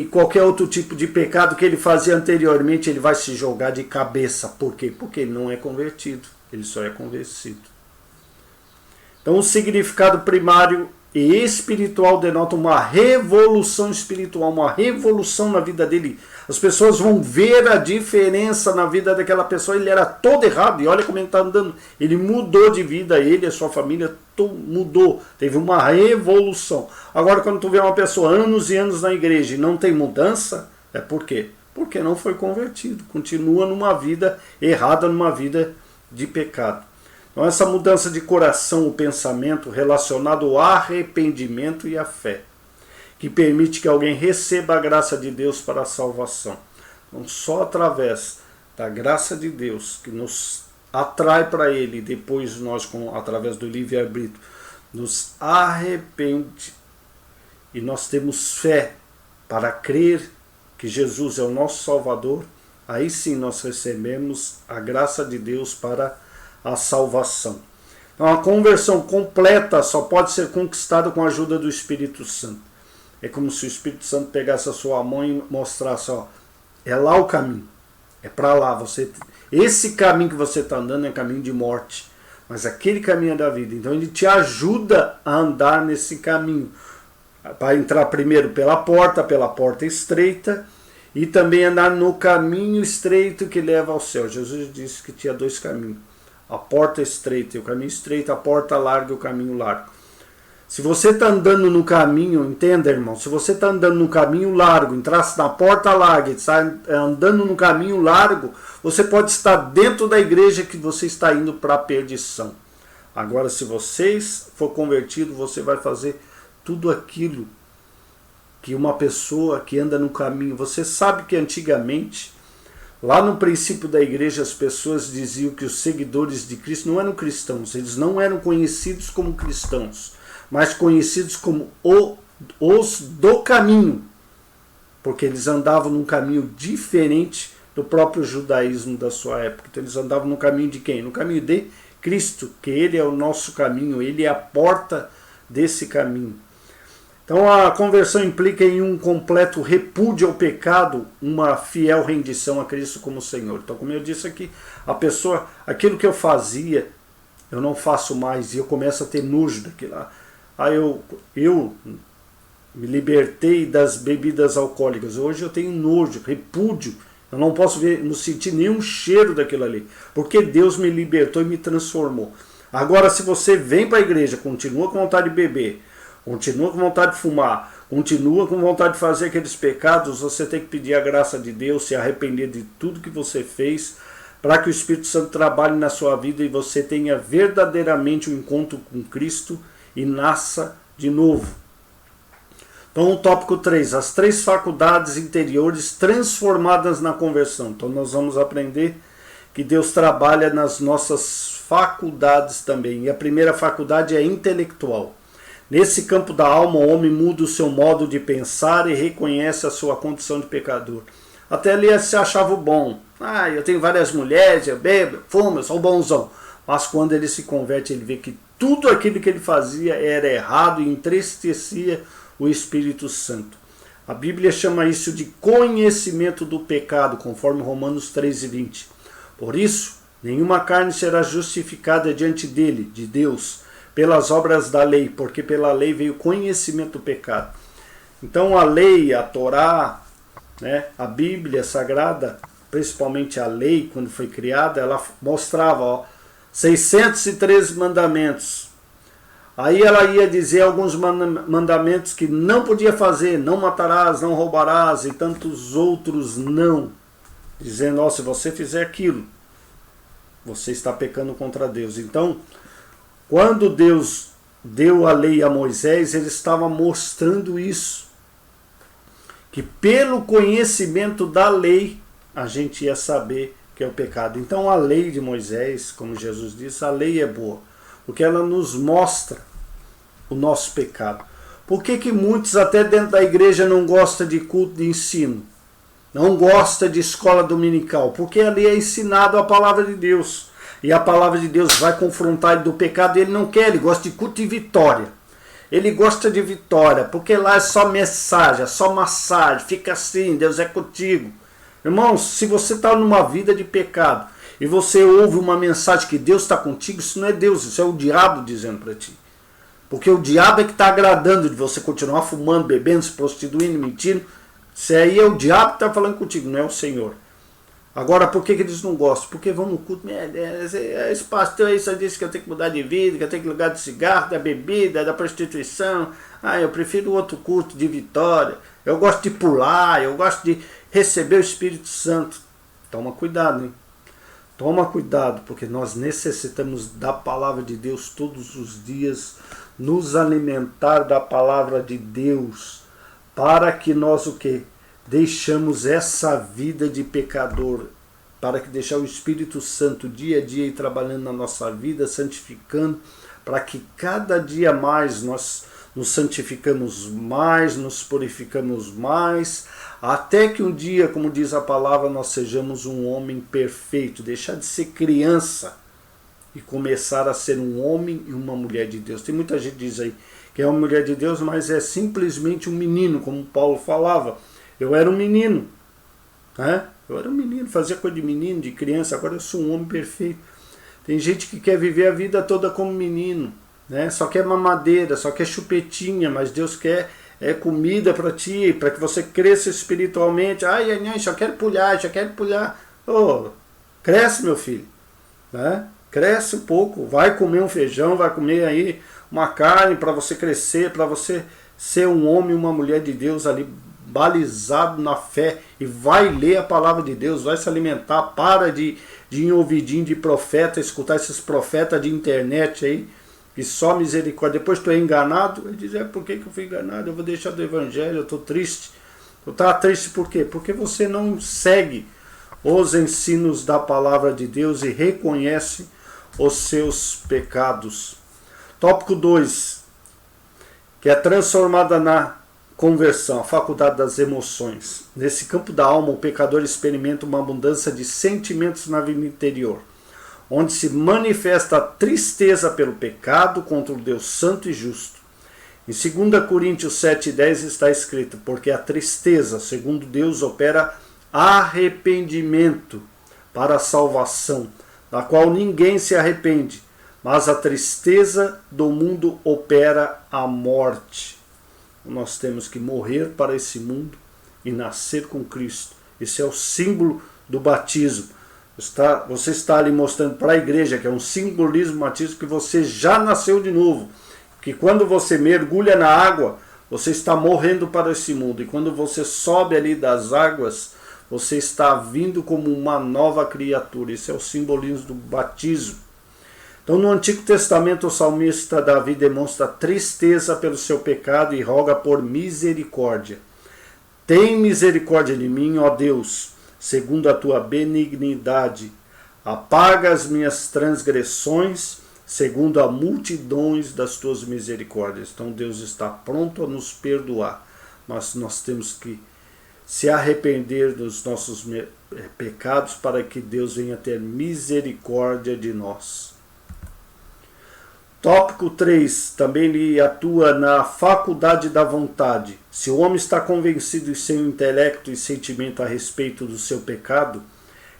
qualquer outro tipo de pecado que ele fazia anteriormente, ele vai se jogar de cabeça. Por quê? Porque ele não é convertido, ele só é convencido. Então o significado primário e espiritual denota uma revolução espiritual, uma revolução na vida dele. As pessoas vão ver a diferença na vida daquela pessoa. Ele era todo errado e olha como ele está andando. Ele mudou de vida, ele e a sua família mudou. Teve uma revolução. Agora, quando tu vê uma pessoa anos e anos na igreja e não tem mudança, é por quê? Porque não foi convertido. Continua numa vida errada, numa vida de pecado. Então essa mudança de coração, o pensamento relacionado ao arrependimento e à fé, que permite que alguém receba a graça de Deus para a salvação. Então só através da graça de Deus, que nos atrai para Ele, e depois nós, através do livre-arbítrio, nos arrepende, e nós temos fé para crer que Jesus é o nosso Salvador, aí sim nós recebemos a graça de Deus para a salvação. Então a conversão completa só pode ser conquistada com a ajuda do Espírito Santo. É como se o Espírito Santo pegasse a sua mão e mostrasse, ó, é lá o caminho, é para lá. Esse caminho que você está andando é caminho de morte, mas aquele caminho é da vida. Então ele te ajuda a andar nesse caminho, para entrar primeiro pela porta estreita, e também andar no caminho estreito que leva ao céu. Jesus disse que tinha dois caminhos. A porta estreita e o caminho estreito, a porta larga e o caminho largo. Se você está andando no caminho, entenda, irmão, se você está andando no caminho largo, entrasse na porta larga e está andando no caminho largo, você pode estar dentro da igreja que você está indo para a perdição. Agora, se você for convertido, você vai fazer tudo aquilo que uma pessoa que anda no caminho. Você sabe que antigamente, lá no princípio da igreja, as pessoas diziam que os seguidores de Cristo não eram cristãos. Eles não eram conhecidos como cristãos, mas conhecidos como os do caminho, porque eles andavam num caminho diferente do próprio judaísmo da sua época. Então eles andavam no caminho de quem? No caminho de Cristo, que Ele é o nosso caminho, Ele é a porta desse caminho. Então a conversão implica em um completo repúdio ao pecado, uma fiel rendição a Cristo como Senhor. Então, como eu disse aqui, a pessoa, aquilo que eu fazia, eu não faço mais, e eu começo a ter nojo daquilo lá. Aí eu me libertei das bebidas alcoólicas. Hoje eu tenho nojo, repúdio. Eu não posso não sentir nenhum cheiro daquilo ali, porque Deus me libertou e me transformou. Agora, se você vem para a igreja, continua com vontade de beber, continua com vontade de fumar, continua com vontade de fazer aqueles pecados, você tem que pedir a graça de Deus, se arrepender de tudo que você fez, para que o Espírito Santo trabalhe na sua vida e você tenha verdadeiramente um encontro com Cristo e nasça de novo. Então o tópico 3, as 3 faculdades interiores transformadas na conversão. Então nós vamos aprender que Deus trabalha nas nossas faculdades também. E a primeira faculdade é intelectual. Nesse campo da alma, o homem muda o seu modo de pensar e reconhece a sua condição de pecador. Até ali ele se achava bom. Eu tenho várias mulheres, eu bebo, fumo, eu sou bonzão. Mas quando ele se converte, ele vê que tudo aquilo que ele fazia era errado e entristecia o Espírito Santo. A Bíblia chama isso de conhecimento do pecado, conforme Romanos 3:20. Por isso, nenhuma carne será justificada diante dele, de Deus, pelas obras da lei, porque pela lei veio o conhecimento do pecado. Então a lei, a Torá, né, a Bíblia Sagrada, principalmente a lei, quando foi criada, ela mostrava 613 mandamentos. Aí ela ia dizer alguns mandamentos que não podia fazer: não matarás, não roubarás, e tantos outros não. Dizendo, se você fizer aquilo, você está pecando contra Deus. Então, quando Deus deu a lei a Moisés, ele estava mostrando isso. Que pelo conhecimento da lei, a gente ia saber que é o pecado. Então a lei de Moisés, como Jesus disse, a lei é boa, porque ela nos mostra o nosso pecado. Por que muitos até dentro da igreja não gostam de culto de ensino? Não gosta de escola dominical? Porque ali é ensinado a palavra de Deus. E a palavra de Deus vai confrontar ele do pecado, e ele não quer, ele gosta de culto de vitória. Ele gosta de vitória, porque lá é só mensagem, é só massagem, fica assim, Deus é contigo. Irmãos, se você está numa vida de pecado e você ouve uma mensagem que Deus está contigo, isso não é Deus, isso é o diabo dizendo para ti. Porque o diabo é que está agradando de você continuar fumando, bebendo, se prostituindo, mentindo. Isso aí é o diabo que está falando contigo, não é o Senhor. Agora, por que eles não gostam? Porque vão no culto, esse pastor aí só disse que eu tenho que mudar de vida, que eu tenho que largar do cigarro, da bebida, da prostituição. Eu prefiro outro culto de vitória. Eu gosto de pular, eu gosto de receber o Espírito Santo. Toma cuidado, hein? Toma cuidado, porque nós necessitamos da palavra de Deus todos os dias, nos alimentar da palavra de Deus, para que nós o quê? Deixamos essa vida de pecador, para que deixar o Espírito Santo dia a dia ir trabalhando na nossa vida, santificando, para que cada dia mais nós nos santificamos mais, nos purificamos mais, até que um dia, como diz a palavra, nós sejamos um homem perfeito, deixar de ser criança e começar a ser um homem e uma mulher de Deus. Tem muita gente que diz aí que é uma mulher de Deus, mas é simplesmente um menino, como Paulo falava. Eu era um menino, né? Eu era um menino, fazia coisa de menino, de criança, agora eu sou um homem perfeito. Tem gente que quer viver a vida toda como menino, né? Só quer mamadeira, só quer chupetinha, mas Deus quer comida para ti, para que você cresça espiritualmente. Só quero pulhar, só quero pulhar. Cresce, meu filho, né? Cresce um pouco, vai comer um feijão, vai comer aí uma carne para você crescer, para você ser um homem e uma mulher de Deus ali, balizado na fé, e vai ler a palavra de Deus, vai se alimentar, para de ir em ouvidinho de profeta, escutar esses profetas de internet aí, que só misericórdia. Depois tu é enganado, ele diz, por que eu fui enganado? Eu vou deixar do evangelho, eu estou triste. Tu está triste por quê? Porque você não segue os ensinos da palavra de Deus e reconhece os seus pecados. Tópico 2, que é transformada na conversão, a faculdade das emoções. Nesse campo da alma, o pecador experimenta uma abundância de sentimentos na vida interior, onde se manifesta a tristeza pelo pecado contra o Deus santo e justo. Em 2 Coríntios 7,10 está escrito, porque a tristeza, segundo Deus, opera arrependimento para a salvação, da qual ninguém se arrepende, mas a tristeza do mundo opera a morte. Nós temos que morrer para esse mundo e nascer com Cristo. Esse é o símbolo do batismo. Você está ali mostrando para a igreja, que é um simbolismo do batismo, que você já nasceu de novo. Que quando você mergulha na água, você está morrendo para esse mundo. E quando você sobe ali das águas, você está vindo como uma nova criatura. Esse é o simbolismo do batismo. Então, no Antigo Testamento, o salmista Davi demonstra tristeza pelo seu pecado e roga por misericórdia. Tem misericórdia de mim, ó Deus, segundo a tua benignidade. Apaga as minhas transgressões, segundo a multidões das tuas misericórdias. Então, Deus está pronto a nos perdoar, mas nós temos que se arrepender dos nossos pecados para que Deus venha ter misericórdia de nós. Tópico 3, também ele atua na faculdade da vontade. Se o homem está convencido em seu intelecto e sentimento a respeito do seu pecado,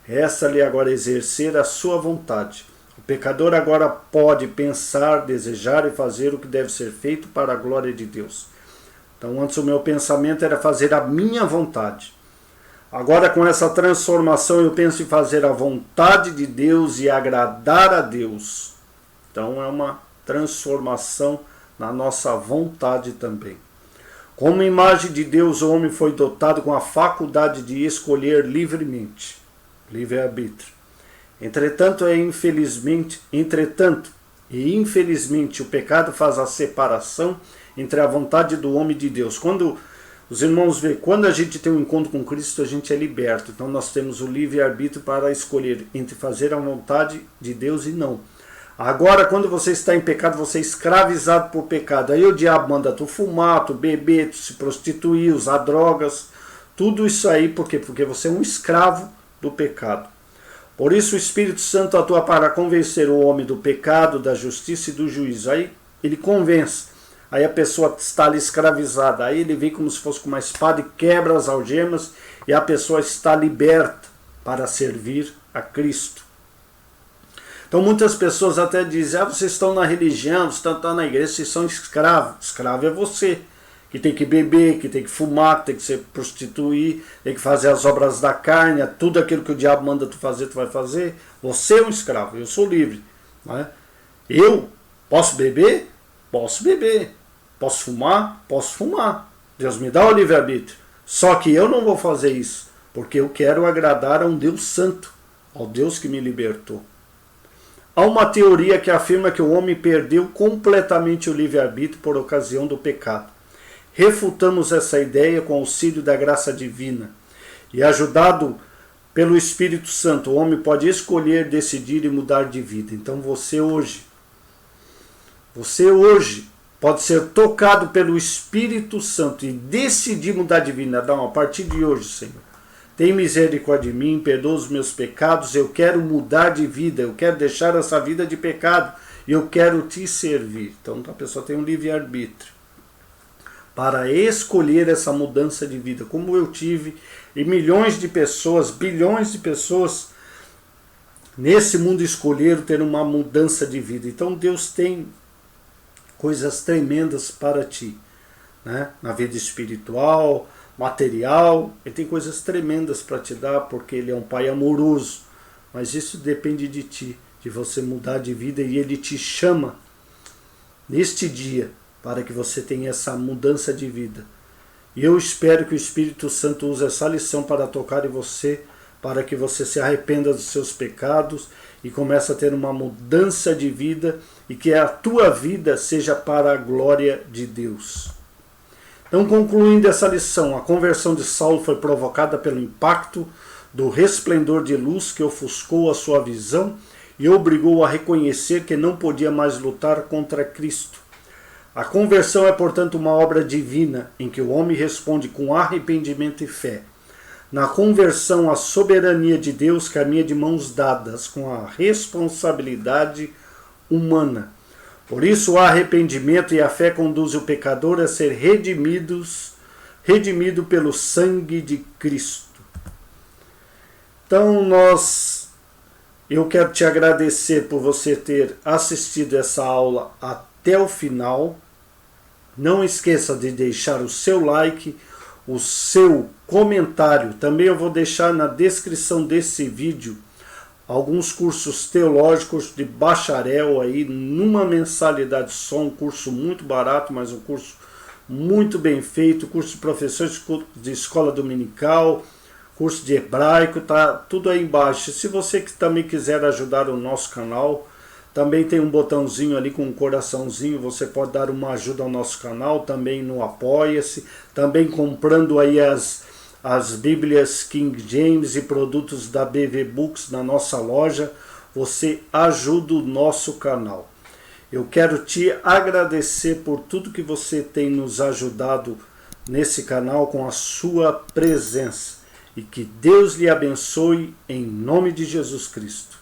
Resta-lhe agora exercer a sua vontade. O pecador agora pode pensar, desejar e fazer o que deve ser feito para a glória de Deus. Então antes o meu pensamento era fazer a minha vontade. Agora com essa transformação eu penso em fazer a vontade de Deus e agradar a Deus. Então é uma transformação na nossa vontade também. Como imagem de Deus, o homem foi dotado com a faculdade de escolher livremente. Livre-arbítrio. Entretanto e infelizmente, o pecado faz a separação entre a vontade do homem e de Deus. Quando os irmãos veem, quando a gente tem um encontro com Cristo, a gente é liberto. Então nós temos o livre-arbítrio para escolher entre fazer a vontade de Deus e não. Agora, quando você está em pecado, você é escravizado por pecado. Aí o diabo manda tu fumar, tu beber, tu se prostituir, usar drogas. Tudo isso aí, por quê? Porque você é um escravo do pecado. Por isso o Espírito Santo atua para convencer o homem do pecado, da justiça e do juízo. Aí ele convence. Aí a pessoa está ali escravizada. Aí ele vem como se fosse com uma espada e quebra as algemas. E a pessoa está liberta para servir a Cristo. Então muitas pessoas até dizem, vocês estão na religião, vocês estão na igreja, vocês são escravos. Escravo é você, que tem que beber, que tem que fumar, que tem que se prostituir, tem que fazer as obras da carne, tudo aquilo que o diabo manda tu fazer, tu vai fazer. Você é um escravo, eu sou livre. Não é? Eu posso beber? Posso beber. Posso fumar? Posso fumar. Deus me dá o livre-arbítrio. Só que eu não vou fazer isso, porque eu quero agradar a um Deus santo, ao Deus que me libertou. Há uma teoria que afirma que o homem perdeu completamente o livre-arbítrio por ocasião do pecado. Refutamos essa ideia com o auxílio da graça divina. E ajudado pelo Espírito Santo, o homem pode escolher, decidir e mudar de vida. Então você hoje pode ser tocado pelo Espírito Santo e decidir mudar de vida. Não, a partir de hoje, Senhor, tem misericórdia de mim, perdoa os meus pecados, eu quero mudar de vida, eu quero deixar essa vida de pecado, e eu quero te servir. Então a pessoa tem um livre-arbítrio para escolher essa mudança de vida, como eu tive, e milhões de pessoas, bilhões de pessoas nesse mundo escolheram ter uma mudança de vida. Então Deus tem coisas tremendas para ti, né? Na vida espiritual, material, ele tem coisas tremendas para te dar, porque ele é um pai amoroso, mas isso depende de ti, de você mudar de vida, e ele te chama neste dia para que você tenha essa mudança de vida. E eu espero que o Espírito Santo use essa lição para tocar em você, para que você se arrependa dos seus pecados e comece a ter uma mudança de vida, e que a tua vida seja para a glória de Deus. Então, concluindo essa lição, a conversão de Saulo foi provocada pelo impacto do resplendor de luz que ofuscou a sua visão e obrigou a reconhecer que não podia mais lutar contra Cristo. A conversão é, portanto, uma obra divina em que o homem responde com arrependimento e fé. Na conversão, a soberania de Deus caminha de mãos dadas com a responsabilidade humana. Por isso, o arrependimento e a fé conduzem o pecador a ser redimido pelo sangue de Cristo. Então, eu quero te agradecer por você ter assistido essa aula até o final. Não esqueça de deixar o seu like, o seu comentário. Também eu vou deixar na descrição desse vídeo alguns cursos teológicos de bacharel aí, numa mensalidade só, um curso muito barato, mas um curso muito bem feito, curso de professores de escola dominical, curso de hebraico, tá tudo aí embaixo. Se você também quiser ajudar o nosso canal, também tem um botãozinho ali com um coraçãozinho, você pode dar uma ajuda ao nosso canal, também no Apoia-se, também comprando aí as Bíblias King James e produtos da BV Books na nossa loja, você ajuda o nosso canal. Eu quero te agradecer por tudo que você tem nos ajudado nesse canal com a sua presença. E que Deus lhe abençoe em nome de Jesus Cristo.